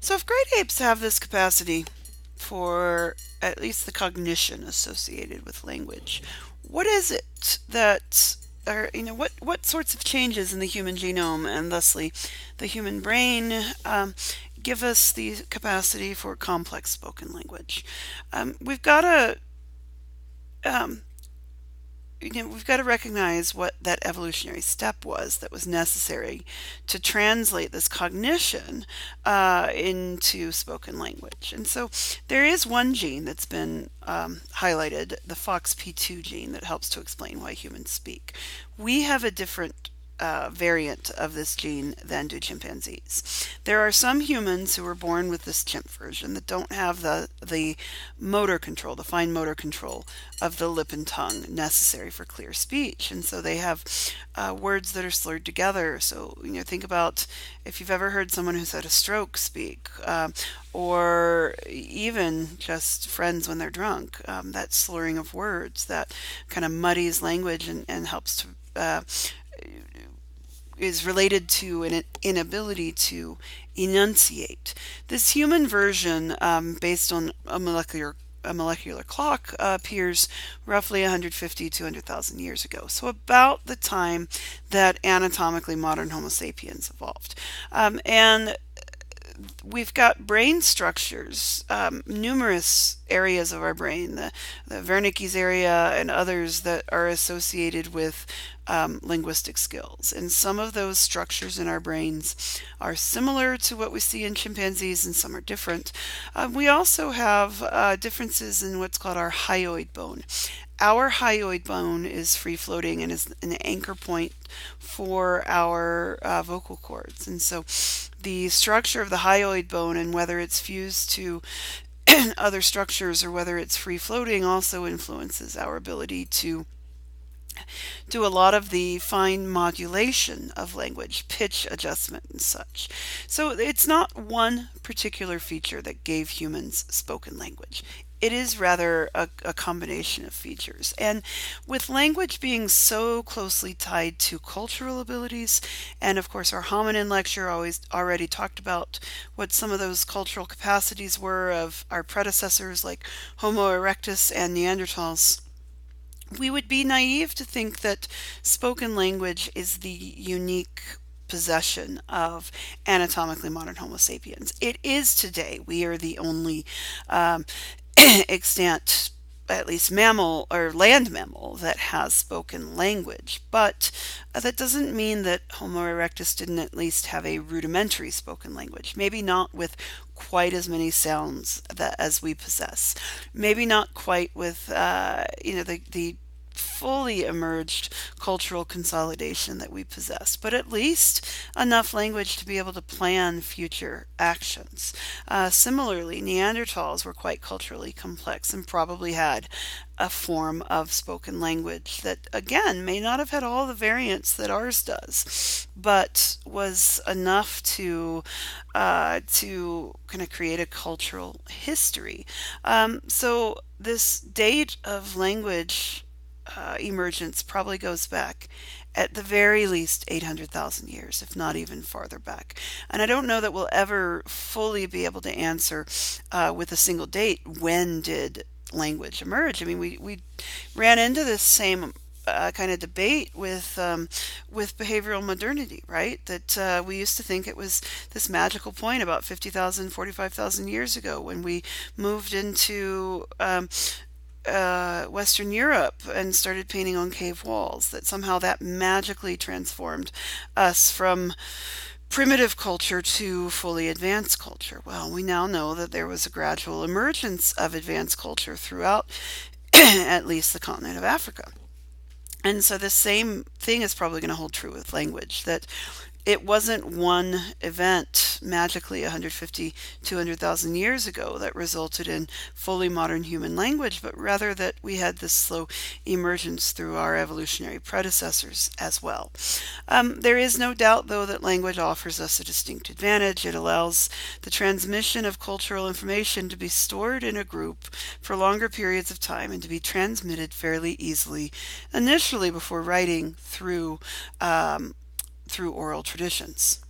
So if great apes have this capacity for at least the cognition associated with language, what is it that are, what sorts of changes in the human genome and thusly the human brain give us the capacity for complex spoken language? We've got to um, we've got to recognize what that evolutionary step was that was necessary to translate this cognition into spoken language. And so there is one gene that's been highlighted, the FOXP2 gene, that helps to explain why humans speak. We have a different variant of this gene than do chimpanzees. There are some humans who were born with this chimp version that don't have the motor control, the fine motor control of the lip and tongue necessary for clear speech, and so they have words that are slurred together. So think about if you've ever heard someone who's had a stroke speak. Or even just friends when they're drunk, that slurring of words that kind of muddies language and helps to is related to an inability to enunciate. This human version, based on a molecular clock, appears roughly 150 to 200,000 years ago. So about the time that anatomically modern Homo sapiens evolved. And we've got brain structures, numerous areas of our brain, the Wernicke's area and others that are associated with linguistic skills. And some of those structures in our brains are similar to what we see in chimpanzees, and some are different. We also have differences in what's called our hyoid bone. Our hyoid bone is free floating and is an anchor point for our vocal cords. And so the structure of the hyoid bone and whether it's fused to other structures or whether it's free floating also influences our ability to do a lot of the fine modulation of language, pitch adjustment, and such. So it's not one particular feature that gave humans spoken language. It is rather a combination of features. And with language being so closely tied to cultural abilities, and of course, our hominin lecture always already talked about what some of those cultural capacities were of our predecessors like Homo erectus and Neanderthals, we would be naive to think that spoken language is the unique possession of anatomically modern Homo sapiens. It is today. We are the only um, extant, at least mammal or land mammal, that has spoken language. But that doesn't mean that Homo erectus didn't at least have a rudimentary spoken language. Maybe not with quite as many sounds that as we possess. Maybe not quite with the fully emerged cultural consolidation that we possess, but at least enough language to be able to plan future actions. Similarly, Neanderthals were quite culturally complex and probably had a form of spoken language that, again, may not have had all the variants that ours does, but was enough to kind of create a cultural history. So this date of language emergence probably goes back at the very least 800,000 years, if not even farther back. And I don't know that we'll ever fully be able to answer with a single date when did language emerge. I mean, we ran into this same kind of debate with behavioral modernity, right? That we used to think it was this magical point about 50,000, 45,000 years ago when we moved into Western Europe and started painting on cave walls, that somehow that magically transformed us from primitive culture to fully advanced culture. Well, we now know that there was a gradual emergence of advanced culture throughout at least the continent of Africa. And so the same thing is probably going to hold true with language, that it wasn't one event magically 150, 200,000 years ago that resulted in fully modern human language, but rather that we had this slow emergence through our evolutionary predecessors as well. There is no doubt, though, that language offers us a distinct advantage. It allows the transmission of cultural information to be stored in a group for longer periods of time and to be transmitted fairly easily, initially before writing through oral traditions.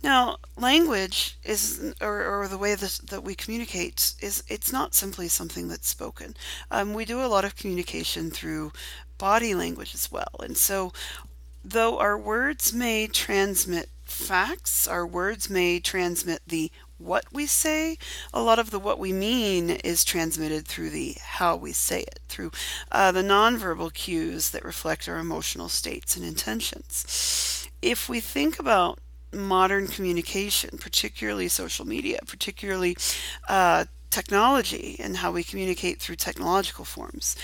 Now, language is, or the way that we communicate is, it's not simply something that's spoken. We do a lot of communication through body language as well. And so, though our words may transmit facts, our words may transmit the what we say, a lot of the what we mean is transmitted through the how we say it, through the nonverbal cues that reflect our emotional states and intentions. If we think about modern communication, particularly social media, particularly technology and how we communicate through technological forms,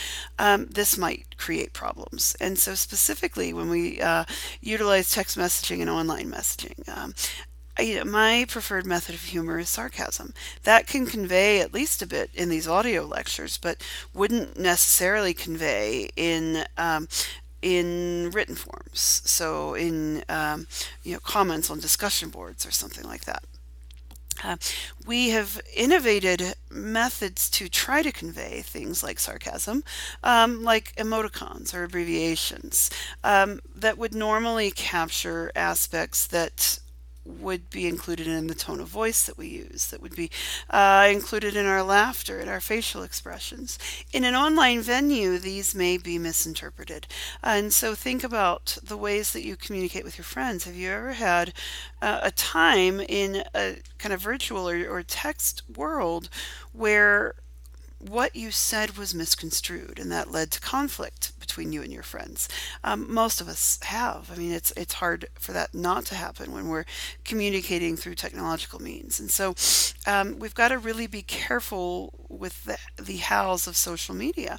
this might create problems. And so, specifically, when we utilize text messaging and online messaging, my preferred method of humor is sarcasm. That can convey at least a bit in these audio lectures, but wouldn't necessarily convey in written forms. So in comments on discussion boards or something like that. Uh, we have innovated methods to try to convey things like sarcasm, like emoticons or abbreviations, that would normally capture aspects that would be included in the tone of voice that we use, that would be included in our laughter and our facial expressions. In an online venue, these may be misinterpreted. And so think about the ways that you communicate with your friends. Have you ever had a time in a kind of virtual or text world where what you said was misconstrued and that led to conflict between you and your friends? Most of us have. I mean, it's hard for that not to happen when we're communicating through technological means. And so we've got to really be careful with the hows of social media.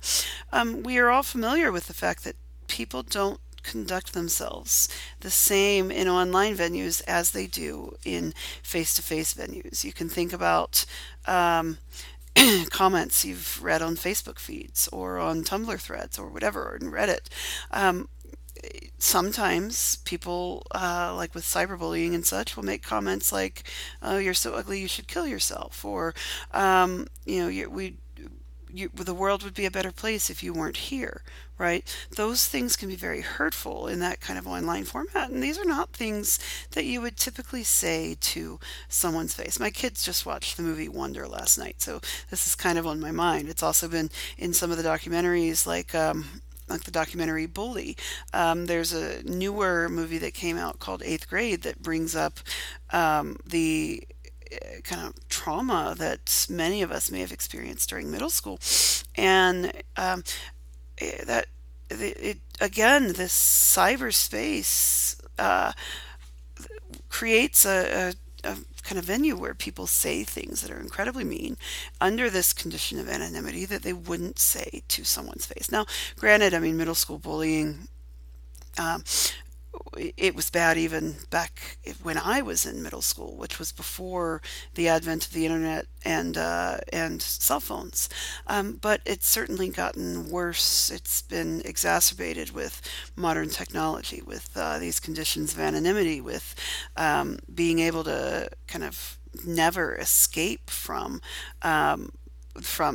We are all familiar with the fact that people don't conduct themselves the same in online venues as they do in face-to-face venues. You can think about comments you've read on Facebook feeds or on Tumblr threads or whatever, or in Reddit. Um, Sometimes people, like with cyberbullying and such, will make comments like, "Oh, you're so ugly, you should kill yourself," or, the world would be a better place if you weren't here, right? Those things can be very hurtful in that kind of online format, and these are not things that you would typically say to someone's face. My kids just watched the movie Wonder last night, so this is kind of on my mind. It's also been in some of the documentaries, like the documentary Bully. There's a newer movie that came out called Eighth Grade that brings up the kind of trauma that many of us may have experienced during middle school, and that it again, this cyberspace creates a kind of venue where people say things that are incredibly mean under this condition of anonymity that they wouldn't say to someone's face. Now, granted, I mean, middle school bullying, um, it was bad even back when I was in middle school, which was before the advent of the internet and cell phones. But it's certainly gotten worse. It's been exacerbated with modern technology, with these conditions of anonymity, with being able to kind of never escape from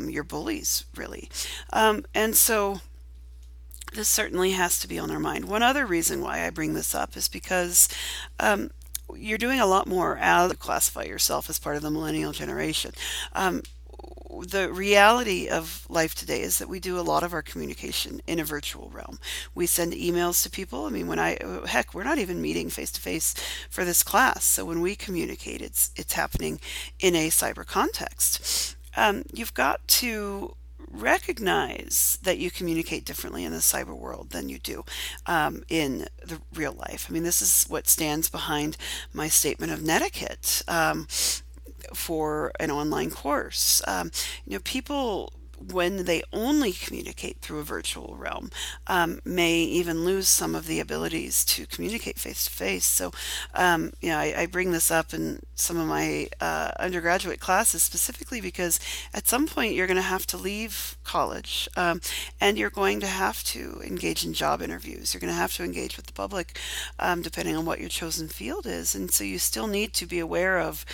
your bullies, really. And so this certainly has to be on our mind. One other reason why I bring this up is because um, you're doing a lot more as to classify yourself as part of the millennial generation. Um, the reality of life today is that we do a lot of our communication in a virtual realm. We send emails to people. I mean, heck, we're not even meeting face to face for this class. So when we communicate, it's happening in a cyber context. You've got to recognize that you communicate differently in the cyber world than you do in the real life. I mean, this is what stands behind my statement of netiquette for an online course. People, when they only communicate through a virtual realm, may even lose some of the abilities to communicate face to face. So, I bring this up in some of my undergraduate classes specifically because at some point you're going to have to leave college, and you're going to have to engage in job interviews. You're going to have to engage with the public, depending on what your chosen field is. And so you still need to be aware of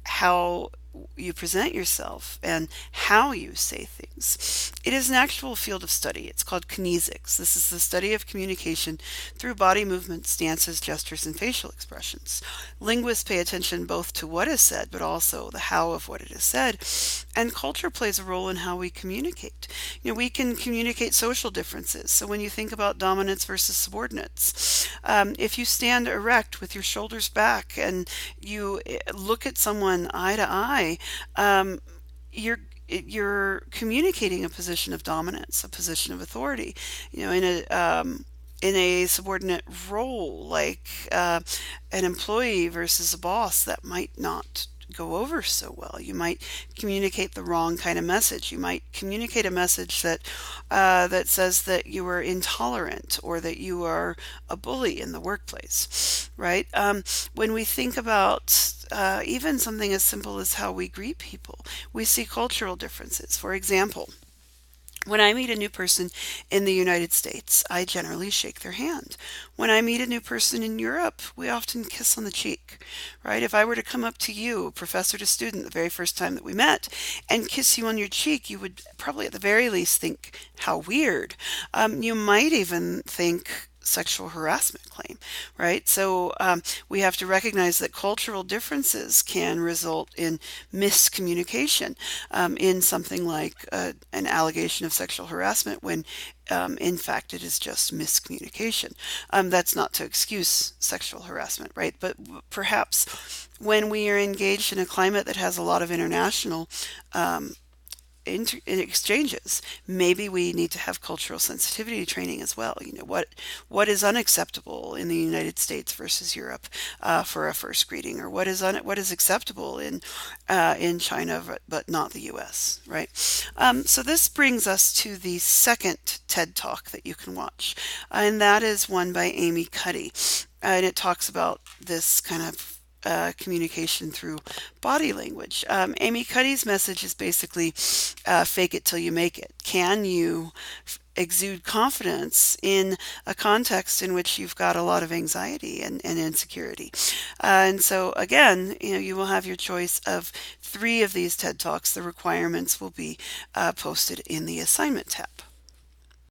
how you present yourself and how you say things. It is an actual field of study. It's called kinesics. This is the study of communication through body movements, stances, gestures, and facial expressions. Linguists pay attention both to what is said, but also the how of what it is said. And culture plays a role in how we communicate. We can communicate social differences. So when you think about dominance versus subordinates, if you stand erect with your shoulders back and you look at someone eye to eye, you're communicating a position of dominance, a position of authority. In a subordinate role, like an employee versus a boss, that might not go over so well. You might communicate the wrong kind of message. You might communicate a message that says that you are intolerant or that you are a bully in the workplace, right? When we think about even something as simple as how we greet people, we see cultural differences. For example, when I meet a new person in the United States, I generally shake their hand. When I meet a new person in Europe, we often kiss on the cheek, right? If I were to come up to you, professor to student, the very first time that we met, and kiss you on your cheek, you would probably at the very least think, how weird. You might even think, sexual harassment claim, right? So we have to recognize that cultural differences can result in miscommunication in something like an allegation of sexual harassment when in fact it is just miscommunication. That's not to excuse sexual harassment, right? But perhaps when we are engaged in a climate that has a lot of international in exchanges, maybe we need to have cultural sensitivity training as well. What is unacceptable in the United States versus Europe for a first greeting, or what is acceptable in China but not the U.S. Right? So this brings us to the second TED Talk that you can watch, and that is one by Amy Cuddy, and it talks about this kind of communication through body language. Amy Cuddy's message is basically fake it till you make it. Can you exude confidence in a context in which you've got a lot of anxiety and insecurity? And so again, you will have your choice of 3 of these TED Talks. The requirements will be posted in the assignment tab.